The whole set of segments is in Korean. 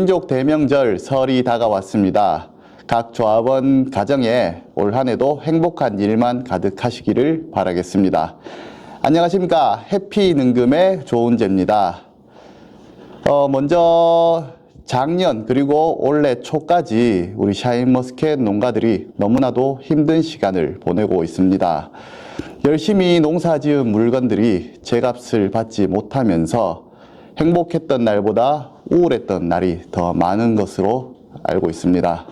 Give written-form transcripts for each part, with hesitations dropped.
민족 대명절 설이 다가왔습니다. 각 조합원 가정에 올 한해도 행복한 일만 가득하시기를 바라겠습니다. 안녕하십니까. 해피능금의 조은재입니다. 먼저 작년 그리고 올해 초까지 우리 샤인머스켓 농가들이 너무나도 힘든 시간을 보내고 있습니다. 열심히 농사지은 물건들이 제값을 받지 못하면서 행복했던 날보다 우울했던 날이 더 많은 것으로 알고 있습니다.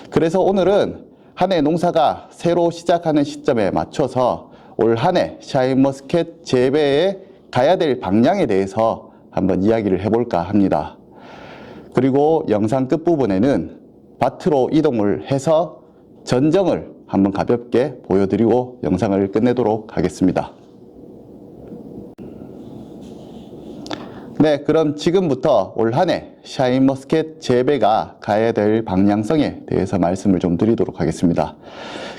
그래서 오늘은 한 해 농사가 새로 시작하는 시점에 맞춰서 올 한 해 샤인머스켓 재배에 가야 될 방향에 대해서 한번 이야기를 해볼까 합니다. 그리고 영상 끝부분에는 밭으로 이동을 해서 전정을 한번 가볍게 보여드리고 영상을 끝내도록 하겠습니다. 네, 그럼 지금부터 올 한 해 샤인머스켓 재배가 가야 될 방향성에 대해서 말씀을 좀 드리도록 하겠습니다.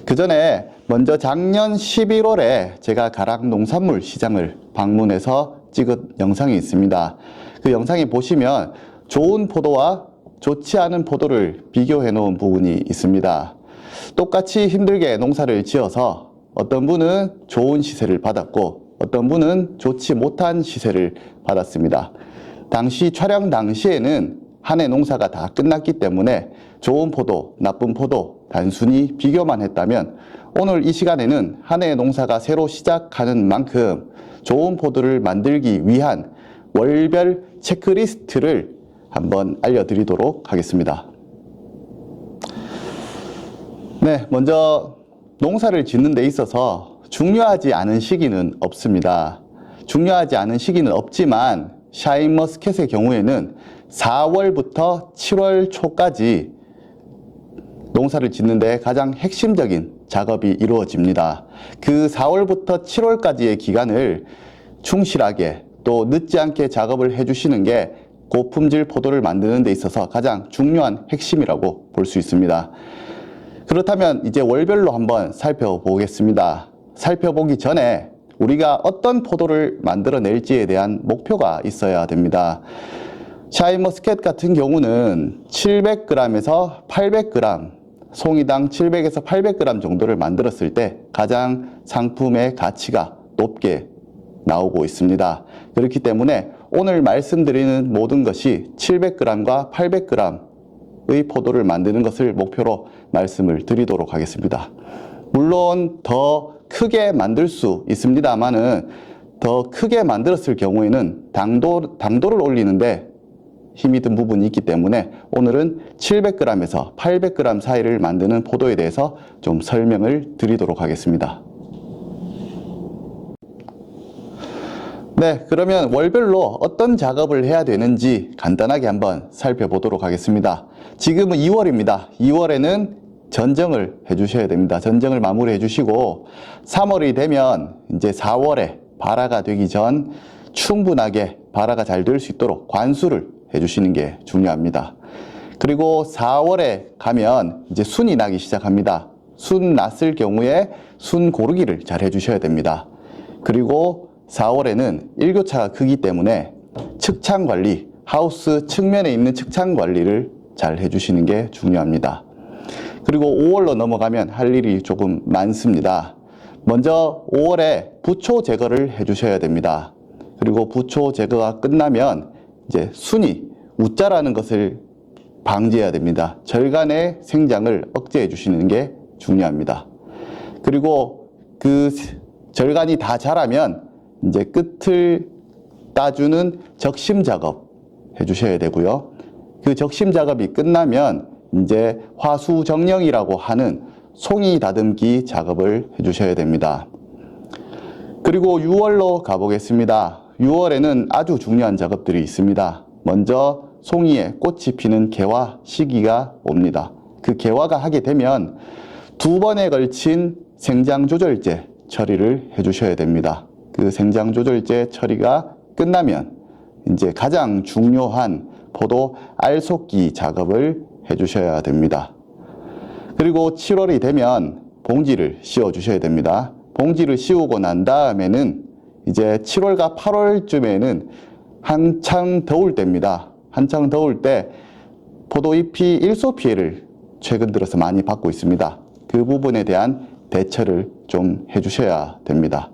그 전에 먼저 작년 11월에 제가 가락 농산물 시장을 방문해서 찍은 영상이 있습니다. 그 영상에 보시면 좋은 포도와 좋지 않은 포도를 비교해 놓은 부분이 있습니다. 똑같이 힘들게 농사를 지어서 어떤 분은 좋은 시세를 받았고 어떤 분은 좋지 못한 시세를 받았습니다. 당시 촬영 당시에는 한 해 농사가 다 끝났기 때문에 좋은 포도, 나쁜 포도 단순히 비교만 했다면 오늘 이 시간에는 한 해 농사가 새로 시작하는 만큼 좋은 포도를 만들기 위한 월별 체크리스트를 한번 알려드리도록 하겠습니다. 네, 먼저 농사를 짓는 데 있어서 중요하지 않은 시기는 없습니다. 중요하지 않은 시기는 없지만 샤인머스켓의 경우에는 4월부터 7월 초까지 농사를 짓는 데 가장 핵심적인 작업이 이루어집니다. 그 4월부터 7월까지의 기간을 충실하게 또 늦지 않게 작업을 해주시는 게 고품질 포도를 만드는 데 있어서 가장 중요한 핵심이라고 볼 수 있습니다. 그렇다면 이제 월별로 한번 살펴보겠습니다. 살펴보기 전에 우리가 어떤 포도를 만들어낼지에 대한 목표가 있어야 됩니다. 샤인머스켓 같은 경우는 700g에서 800g, 송이당 700에서 800g 정도를 만들었을 때 가장 상품의 가치가 높게 나오고 있습니다. 그렇기 때문에 오늘 말씀드리는 모든 것이 700g과 800g의 포도를 만드는 것을 목표로 말씀을 드리도록 하겠습니다. 물론 더 크게 만들 수 있습니다만은 더 크게 만들었을 경우에는 당도를 올리는데 힘이 든 부분이 있기 때문에 오늘은 700g에서 800g 사이를 만드는 포도에 대해서 좀 설명을 드리도록 하겠습니다. 네, 그러면 월별로 어떤 작업을 해야 되는지 간단하게 한번 살펴보도록 하겠습니다. 지금은 2월입니다. 2월에는 전정을 해주셔야 됩니다. 전정을 마무리해 주시고 3월이 되면 이제 4월에 발화가 되기 전 충분하게 발화가 잘 될 수 있도록 관수를 해주시는 게 중요합니다. 그리고 4월에 가면 이제 순이 나기 시작합니다. 순 났을 경우에 순 고르기를 잘 해주셔야 됩니다. 그리고 4월에는 일교차가 크기 때문에 측창 관리, 하우스 측면에 있는 측창 관리를 잘 해주시는 게 중요합니다. 그리고 5월로 넘어가면 할 일이 조금 많습니다. 먼저 5월에 부초 제거를 해주셔야 됩니다. 그리고 부초 제거가 끝나면 이제 순이 우자라는 것을 방지해야 됩니다. 절간의 생장을 억제해 주시는 게 중요합니다. 그리고 그 절간이 다 자라면 이제 끝을 따주는 적심 작업 해주셔야 되고요. 그 적심 작업이 끝나면 이제 화수 정령이라고 하는 송이 다듬기 작업을 해주셔야 됩니다. 그리고 6월로 가보겠습니다. 6월에는 아주 중요한 작업들이 있습니다. 먼저 송이에 꽃이 피는 개화 시기가 옵니다. 그 개화가 하게 되면 2번에 걸친 생장조절제 처리를 해주셔야 됩니다. 그 생장조절제 처리가 끝나면 이제 가장 중요한 포도 알속기 작업을 해주셔야 됩니다. 그리고 7월이 되면 봉지를 씌워 주셔야 됩니다. 봉지를 씌우고 난 다음에는 이제 7월과 8월쯤에는 한창 더울 때입니다. 한창 더울 때 포도잎이 일소 피해를 최근 들어서 많이 받고 있습니다. 그 부분에 대한 대처를 좀 해주셔야 됩니다.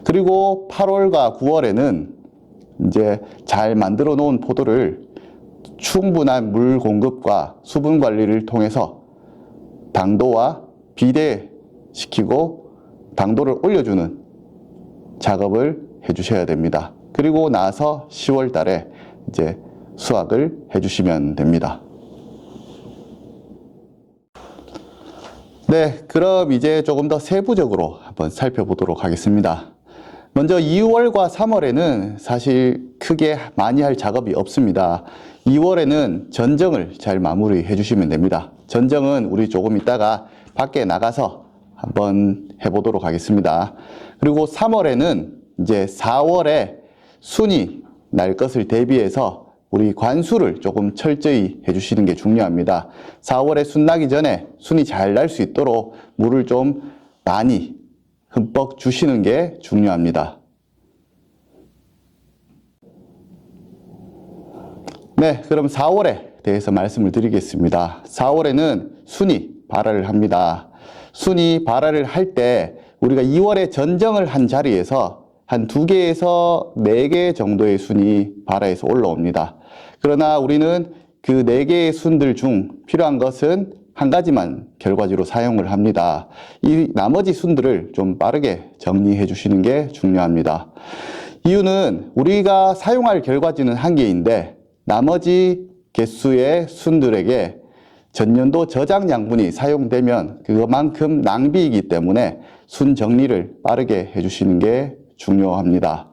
그리고 8월과 9월에는 이제 잘 만들어 놓은 포도를 충분한 물 공급과 수분 관리를 통해서 당도와 비대시키고 당도를 올려주는 작업을 해주셔야 됩니다. 그리고 나서 10월 달에 이제 수확을 해주시면 됩니다. 네, 그럼 이제 조금 더 세부적으로 한번 살펴보도록 하겠습니다. 먼저 2월과 3월에는 사실 크게 많이 할 작업이 없습니다. 2월에는 전정을 잘 마무리해 주시면 됩니다. 전정은 우리 조금 이따가 밖에 나가서 한번 해보도록 하겠습니다. 그리고 3월에는 이제 4월에 순이 날 것을 대비해서 우리 관수를 조금 철저히 해주시는 게 중요합니다. 4월에 순 나기 전에 순이 잘 날 수 있도록 물을 좀 많이 흠뻑 주시는 게 중요합니다. 네, 그럼 4월에 대해서 말씀을 드리겠습니다. 4월에는 순이 발화를 합니다. 순이 발화를 할 때 우리가 2월에 전정을 한 자리에서 한 2개에서 4개 정도의 순이 발화해서 올라옵니다. 그러나 우리는 그 4개의 순들 중 필요한 것은 한 가지만 결과지로 사용을 합니다. 이 나머지 순들을 좀 빠르게 정리해 주시는 게 중요합니다. 이유는 우리가 사용할 결과지는 한 개인데 나머지 개수의 순들에게 전년도 저장 양분이 사용되면 그만큼 낭비이기 때문에 순 정리를 빠르게 해주시는 게 중요합니다.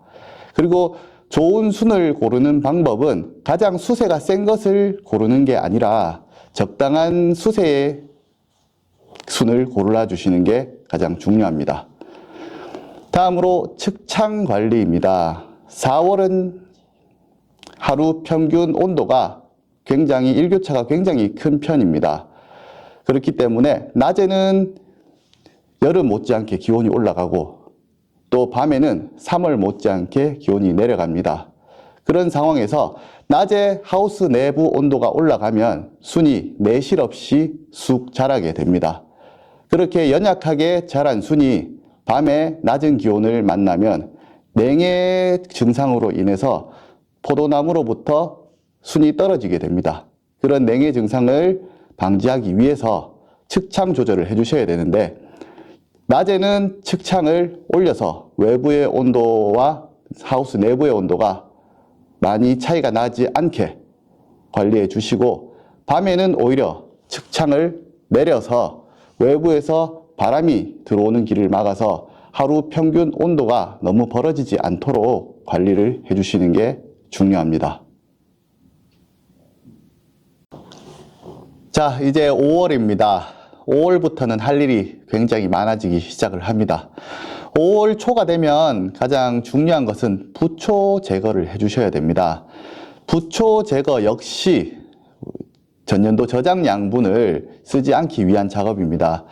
그리고 좋은 순을 고르는 방법은 가장 수세가 센 것을 고르는 게 아니라 적당한 수세의 순을 골라 주시는 게 가장 중요합니다. 다음으로 측창 관리입니다. 4월은 하루 평균 온도가 굉장히 일교차가 굉장히 큰 편입니다. 그렇기 때문에 낮에는 여름 못지않게 기온이 올라가고 또 밤에는 3월 못지않게 기온이 내려갑니다. 그런 상황에서 낮에 하우스 내부 온도가 올라가면 순이 매실 없이 쑥 자라게 됩니다. 그렇게 연약하게 자란 순이 밤에 낮은 기온을 만나면 냉해 증상으로 인해서 포도나무로부터 순이 떨어지게 됩니다. 그런 냉해 증상을 방지하기 위해서 측창 조절을 해주셔야 되는데 낮에는 측창을 올려서 외부의 온도와 하우스 내부의 온도가 많이 차이가 나지 않게 관리해 주시고 밤에는 오히려 측창을 내려서 외부에서 바람이 들어오는 길을 막아서 하루 평균 온도가 너무 벌어지지 않도록 관리를 해 주시는 게 중요합니다. 자, 이제 5월입니다. 5월부터는 할 일이 굉장히 많아지기 시작을 합니다. 5월 초가 되면 가장 중요한 것은 부초 제거를 해주셔야 됩니다. 부초 제거 역시 전년도 저장 양분을 쓰지 않기 위한 작업입니다.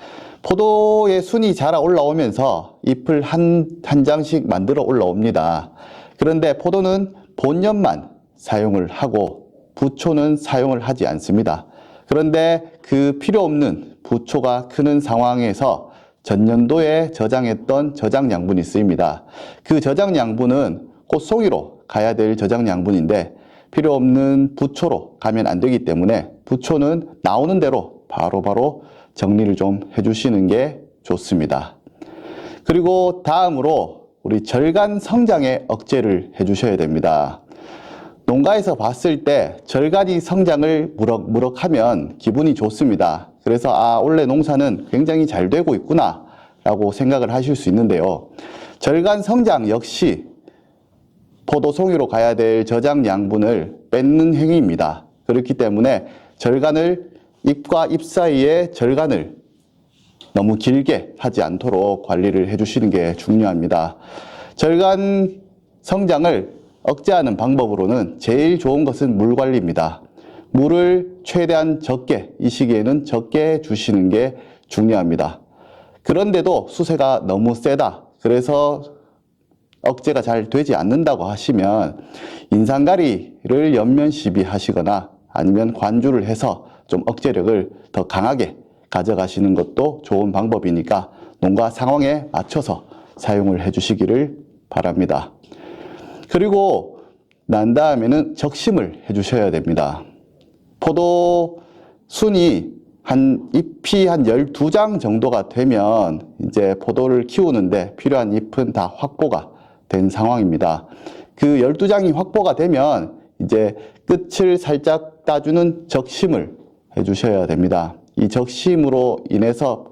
포도의 순이 자라 올라오면서 잎을 한 장씩 만들어 올라옵니다. 그런데 포도는 본엽만 사용을 하고 부초는 사용을 하지 않습니다. 그런데 그 필요 없는 부초가 크는 상황에서 전년도에 저장했던 저장 양분이 쓰입니다. 그 저장 양분은 꽃송이로 가야 될 저장 양분인데 필요 없는 부초로 가면 안 되기 때문에 부초는 나오는 대로 바로바로 정리를 좀 해주시는 게 좋습니다. 그리고 다음으로 우리 절간 성장에 억제를 해주셔야 됩니다. 농가에서 봤을 때 절간이 성장을 무럭무럭하면 기분이 좋습니다. 그래서 올해 농사는 굉장히 잘 되고 있구나 라고 생각을 하실 수 있는데요. 절간 성장 역시 포도송이로 가야 될 저장 양분을 뺏는 행위입니다. 그렇기 때문에 절간을 잎과 잎 사이에 절간을 너무 길게 하지 않도록 관리를 해주시는 게 중요합니다. 절간 성장을 억제하는 방법으로는 제일 좋은 것은 물 관리입니다. 물을 최대한 적게, 이 시기에는 적게 주시는 게 중요합니다. 그런데도 수세가 너무 세다, 그래서 억제가 잘 되지 않는다고 하시면 인산가리를 연면 시비하시거나 아니면 관주를 해서 좀 억제력을 더 강하게 가져가시는 것도 좋은 방법이니까 농가 상황에 맞춰서 사용을 해 주시기를 바랍니다. 그리고 난 다음에는 적심을 해 주셔야 됩니다. 포도 순이 잎이 한 12장 정도가 되면 이제 포도를 키우는데 필요한 잎은 다 확보가 된 상황입니다. 그 12장이 확보가 되면 이제 끝을 살짝 따주는 적심을 해 주셔야 됩니다. 이 적심으로 인해서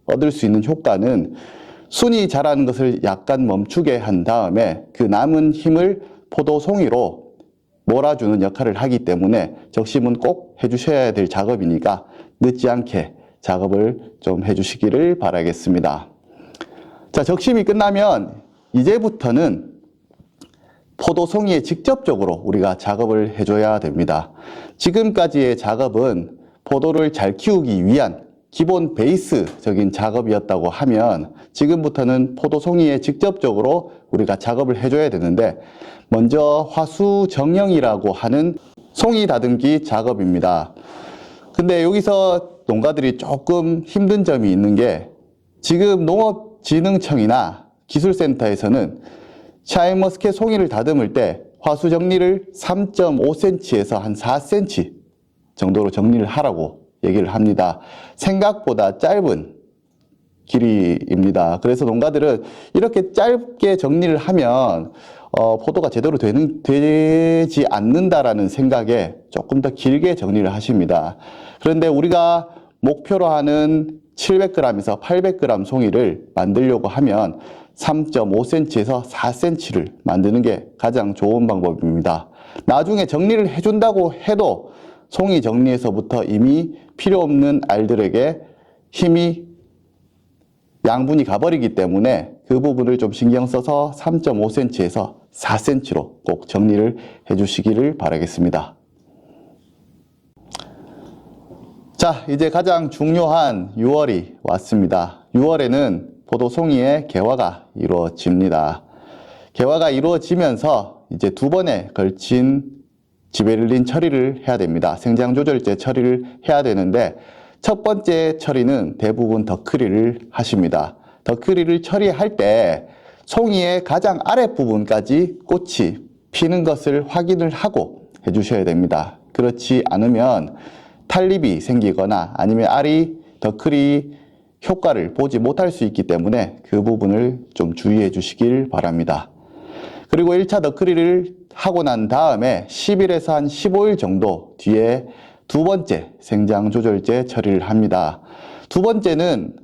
얻을 수 있는 효과는 순이 자라는 것을 약간 멈추게 한 다음에 그 남은 힘을 포도 송이로 몰아주는 역할을 하기 때문에 적심은 꼭 해주셔야 될 작업이니까 늦지 않게 작업을 좀 해주시기를 바라겠습니다. 자, 적심이 끝나면 이제부터는 포도 송이에 직접적으로 우리가 작업을 해줘야 됩니다. 지금까지의 작업은 포도를 잘 키우기 위한 기본 베이스적인 작업이었다고 하면 지금부터는 포도 송이에 직접적으로 우리가 작업을 해줘야 되는데 먼저 화수 정령이라고 하는 송이 다듬기 작업입니다. 근데 여기서 농가들이 조금 힘든 점이 있는 게 지금 농업진흥청이나 기술센터에서는 샤인머스켓 송이를 다듬을 때 화수 정리를 3.5cm에서 한 4cm 정도로 정리를 하라고 얘기를 합니다. 생각보다 짧은 길이입니다. 그래서 농가들은 이렇게 짧게 정리를 하면 포도가 제대로 되지 않는다라는 생각에 조금 더 길게 정리를 하십니다. 그런데 우리가 목표로 하는 700g에서 800g 송이를 만들려고 하면 3.5cm에서 4cm를 만드는 게 가장 좋은 방법입니다. 나중에 정리를 해준다고 해도 송이 정리에서부터 이미 필요 없는 알들에게 힘이 양분이 가버리기 때문에 그 부분을 좀 신경 써서 3.5cm에서 4cm로 꼭 정리를 해주시기를 바라겠습니다. 자, 이제 가장 중요한 6월이 왔습니다. 6월에는 포도 송이의 개화가 이루어집니다. 개화가 이루어지면서 이제 2번에 걸친 지베릴린 처리를 해야 됩니다. 생장조절제 처리를 해야 되는데 첫 번째 처리는 대부분 덧크리를 하십니다. 덧크리를 처리할 때 송이의 가장 아랫부분까지 꽃이 피는 것을 확인을 하고 해주셔야 됩니다. 그렇지 않으면 탈립이 생기거나 아니면 알이 덧크리 효과를 보지 못할 수 있기 때문에 그 부분을 좀 주의해 주시길 바랍니다. 그리고 1차 덧크리를 하고 난 다음에 10일에서 한 15일 정도 뒤에 두 번째 생장 조절제 처리를 합니다. 두 번째는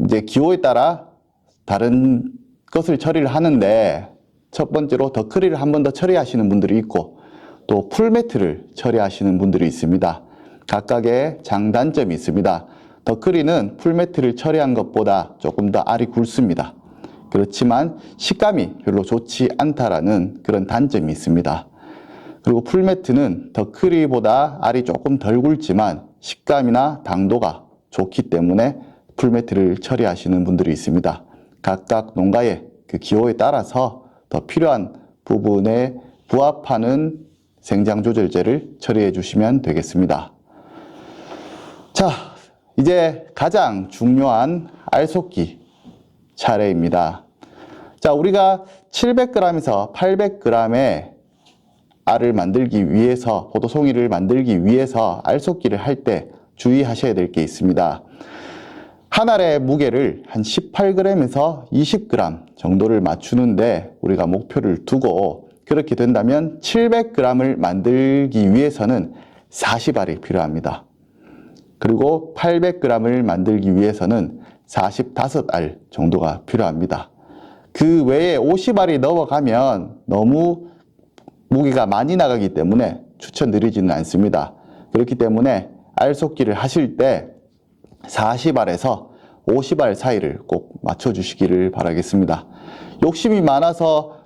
이제 기호에 따라 다른 것을 처리를 하는데 첫 번째로 덧크리를 한 번 더 처리하시는 분들이 있고 또 풀매트를 처리하시는 분들이 있습니다. 각각의 장단점이 있습니다. 덧크리는 풀매트를 처리한 것보다 조금 더 알이 굵습니다. 그렇지만 식감이 별로 좋지 않다라는 그런 단점이 있습니다. 그리고 풀매트는 덧크리보다 알이 조금 덜 굵지만 식감이나 당도가 좋기 때문에 풀매트를 처리하시는 분들이 있습니다. 각각 농가의 그 기호에 따라서 더 필요한 부분에 부합하는 생장조절제를 처리해 주시면 되겠습니다. 자, 이제 가장 중요한 알속기 차례입니다. 자, 우리가 700g에서 800g의 알을 만들기 위해서, 포도송이를 만들기 위해서 알속기를 할 때 주의하셔야 될 게 있습니다. 한 알의 무게를 한 18g에서 20g 정도를 맞추는데 우리가 목표를 두고 그렇게 된다면 700g을 만들기 위해서는 40알이 필요합니다. 그리고 800g을 만들기 위해서는 45알 정도가 필요합니다. 그 외에 50알이 넘어가면 너무 무게가 많이 나가기 때문에 추천드리지는 않습니다. 그렇기 때문에 알속기를 하실 때 40알에서 50알 사이를 꼭 맞춰주시기를 바라겠습니다. 욕심이 많아서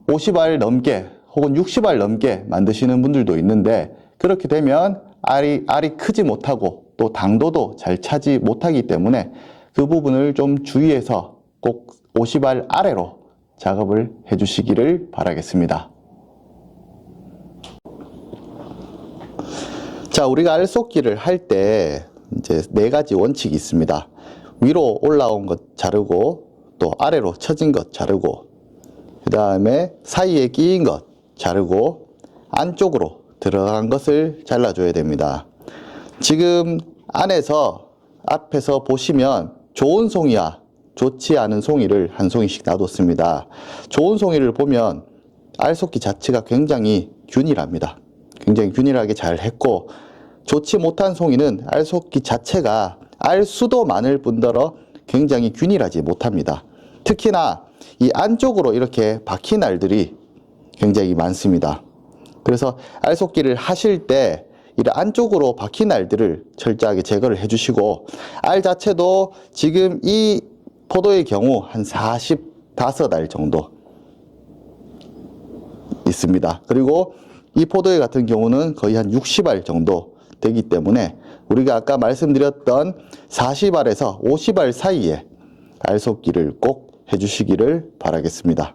50알 넘게 혹은 60알 넘게 만드시는 분들도 있는데 그렇게 되면 알이 크지 못하고 또 당도도 잘 차지 못하기 때문에 그 부분을 좀 주의해서 꼭 50알 아래로 작업을 해주시기를 바라겠습니다. 자, 우리가 알속기를 할 때 이제 네 가지 원칙이 있습니다. 위로 올라온 것 자르고, 또 아래로 처진 것 자르고, 그 다음에 사이에 끼인 것 자르고, 안쪽으로 들어간 것을 잘라줘야 됩니다. 지금 안에서 앞에서 보시면 좋은 송이와 좋지 않은 송이를 한 송이씩 놔뒀습니다. 좋은 송이를 보면 알속기 자체가 굉장히 균일합니다. 굉장히 균일하게 잘 했고, 좋지 못한 송이는 알속기 자체가 알수도 많을 뿐더러 굉장히 균일하지 못합니다. 특히나 이 안쪽으로 이렇게 박힌 알들이 굉장히 많습니다. 그래서 알속기를 하실 때 이 안쪽으로 박힌 알들을 철저하게 제거를 해주시고, 알 자체도 지금 이 포도의 경우 한 45알 정도 있습니다. 그리고 이 포도의 같은 경우는 거의 한 60알 정도 되기 때문에 우리가 아까 말씀드렸던 40알에서 50알 사이에 알속기를 꼭 해주시기를 바라겠습니다.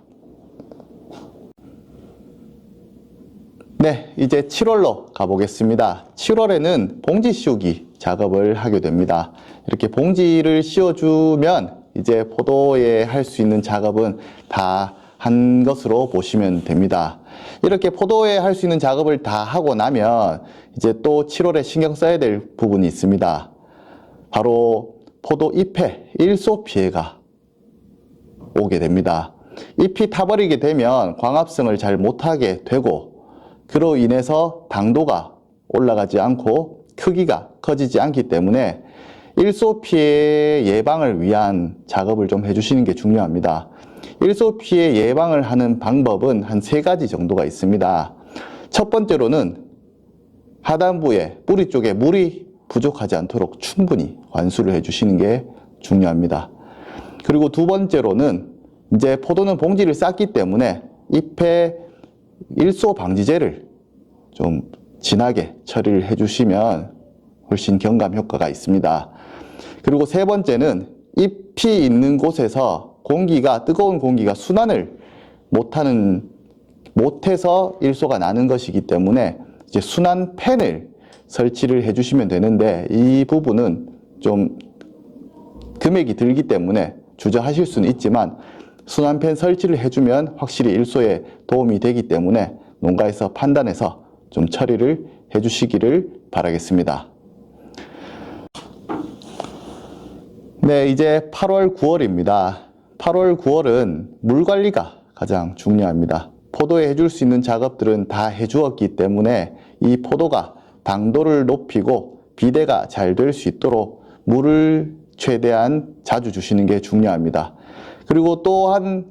네, 이제 7월로 가보겠습니다. 7월에는 봉지 씌우기 작업을 하게 됩니다. 이렇게 봉지를 씌워주면 이제 포도에 할 수 있는 작업은 다 한 것으로 보시면 됩니다. 이렇게 포도에 할 수 있는 작업을 다 하고 나면 이제 또 7월에 신경 써야 될 부분이 있습니다. 바로 포도 잎에 일소 피해가 오게 됩니다. 잎이 타버리게 되면 광합성을 잘 못하게 되고, 그로 인해서 당도가 올라가지 않고 크기가 커지지 않기 때문에 일소 피해 예방을 위한 작업을 좀 해주시는 게 중요합니다. 일소 피해 예방을 하는 방법은 한 3가지 정도가 있습니다. 첫 번째로는 하단부에 뿌리 쪽에 물이 부족하지 않도록 충분히 관수를 해주시는 게 중요합니다. 그리고 두 번째로는 이제 포도는 봉지를 쌌기 때문에 잎에 일소 방지제를 좀 진하게 처리를 해주시면 훨씬 경감 효과가 있습니다. 그리고 세 번째는 잎이 있는 곳에서 뜨거운 공기가 순환을 못해서 일소가 나는 것이기 때문에 이제 순환 팬을 설치를 해주시면 되는데, 이 부분은 좀 금액이 들기 때문에 주저하실 수는 있지만 순환팬 설치를 해주면 확실히 일소에 도움이 되기 때문에 농가에서 판단해서 좀 처리를 해주시기를 바라겠습니다. 네, 이제 8월, 9월입니다. 8월, 9월은 물 관리가 가장 중요합니다. 포도에 해줄 수 있는 작업들은 다 해주었기 때문에 이 포도가 당도를 높이고 비대가 잘 될 수 있도록 물을 최대한 자주 주시는 게 중요합니다. 그리고 또한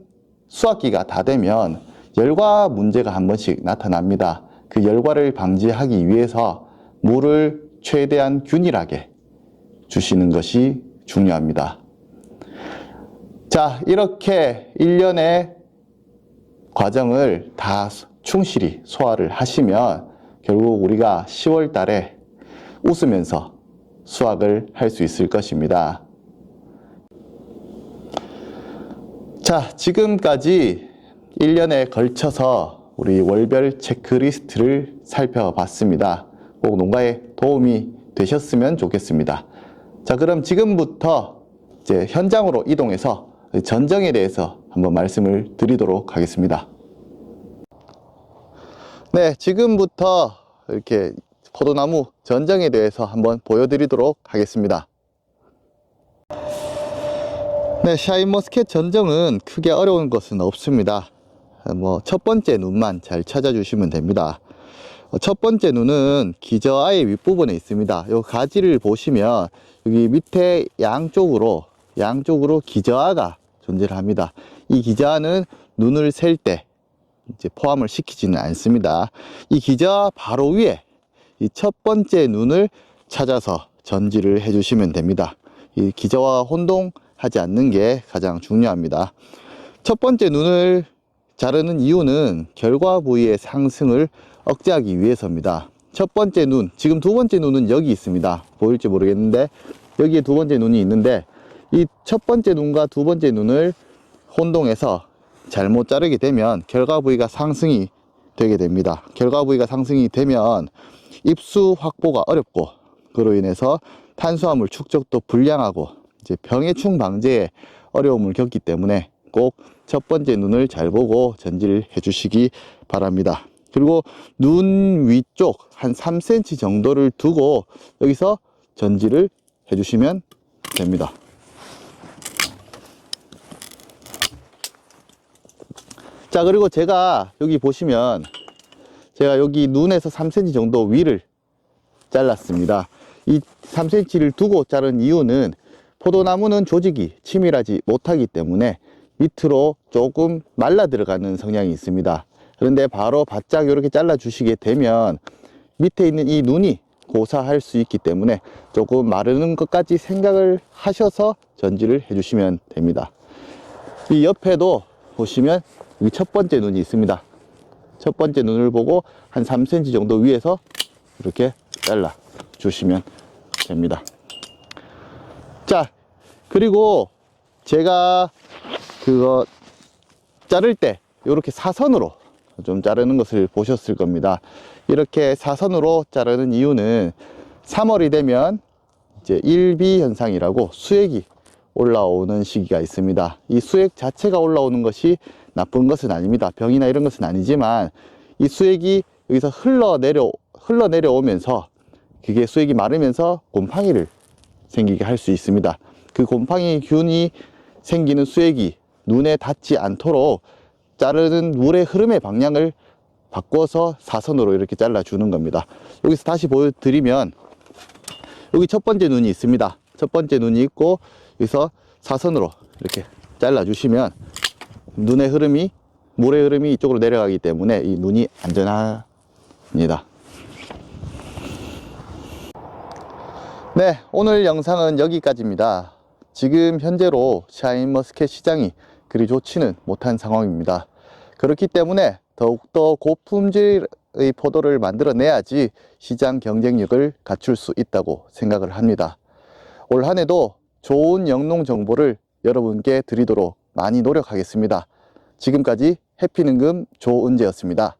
수확기가 다 되면 열과 문제가 한 번씩 나타납니다. 그 열과를 방지하기 위해서 물을 최대한 균일하게 주시는 것이 중요합니다. 자, 이렇게 1년의 과정을 다 충실히 소화를 하시면 결국 우리가 10월 달에 웃으면서 수확을 할 수 있을 것입니다. 자, 지금까지 1년에 걸쳐서 우리 월별 체크리스트를 살펴봤습니다. 꼭 농가에 도움이 되셨으면 좋겠습니다. 자, 그럼 지금부터 이제 현장으로 이동해서 전정에 대해서 한번 말씀을 드리도록 하겠습니다. 네, 지금부터 이렇게 포도나무 전정에 대해서 한번 보여드리도록 하겠습니다. 네, 샤인머스켓 전정은 크게 어려운 것은 없습니다. 첫 번째 눈만 잘 찾아주시면 됩니다. 첫 번째 눈은 기저아의 윗부분에 있습니다. 이 가지를 보시면 여기 밑에 양쪽으로 기저아가 존재를 합니다. 이 기저아는 눈을 셀 때 이제 포함을 시키지는 않습니다. 이 기저아 바로 위에 이 첫 번째 눈을 찾아서 전지를 해주시면 됩니다. 이 기저와 혼동하지 않는 게 가장 중요합니다. 첫 번째 눈을 자르는 이유는 결과 부위의 상승을 억제하기 위해서입니다. 첫 번째 눈, 지금 두 번째 눈은 여기 있습니다. 보일지 모르겠는데 여기에 두 번째 눈이 있는데, 이 첫 번째 눈과 두 번째 눈을 혼동해서 잘못 자르게 되면 결과 부위가 상승이 되게 됩니다. 결과 부위가 상승이 되면 입수 확보가 어렵고, 그로 인해서 탄수화물 축적도 불량하고 이제 병해충 방제에 어려움을 겪기 때문에 꼭 첫 번째 눈을 잘 보고 전지를 해주시기 바랍니다. 그리고 눈 위쪽 한 3cm 정도를 두고 여기서 전지를 해주시면 됩니다. 자, 그리고 제가 여기 보시면 제가 여기 눈에서 3cm 정도 위를 잘랐습니다. 이 3cm를 두고 자른 이유는 포도나무는 조직이 치밀하지 못하기 때문에 밑으로 조금 말라 들어가는 성향이 있습니다. 그런데 바로 바짝 이렇게 잘라 주시게 되면 밑에 있는 이 눈이 고사할 수 있기 때문에 조금 마르는 것까지 생각을 하셔서 전지를 해주시면 됩니다. 이 옆에도 보시면 여기 첫 번째 눈이 있습니다. 첫 번째 눈을 보고 한 3cm 정도 위에서 이렇게 잘라 주시면 됩니다. 자, 그리고 제가 그거 자를 때 이렇게 사선으로 좀 자르는 것을 보셨을 겁니다. 이렇게 사선으로 자르는 이유는 3월이 되면 이제 일비 현상이라고 수액이 올라오는 시기가 있습니다. 이 수액 자체가 올라오는 것이 나쁜 것은 아닙니다. 병이나 이런 것은 아니지만 이 수액이 여기서 흘러내려오면서 그게 수액이 마르면서 곰팡이를 생기게 할 수 있습니다. 그 곰팡이균이 생기는 수액이 눈에 닿지 않도록 자르는 물의 흐름의 방향을 바꿔서 사선으로 이렇게 잘라주는 겁니다. 여기서 다시 보여드리면 여기 첫 번째 눈이 있습니다. 첫 번째 눈이 있고 여기서 사선으로 이렇게 잘라주시면 눈의 흐름이, 물의 흐름이 이쪽으로 내려가기 때문에 이 눈이 안전합니다. 네, 오늘 영상은 여기까지입니다. 지금 현재로 샤인머스켓 시장이 그리 좋지는 못한 상황입니다. 그렇기 때문에 더욱더 고품질의 포도를 만들어내야지 시장 경쟁력을 갖출 수 있다고 생각을 합니다. 올 한 해도 좋은 영농 정보를 여러분께 드리도록 많이 노력하겠습니다. 지금까지 해피능금 조은재였습니다.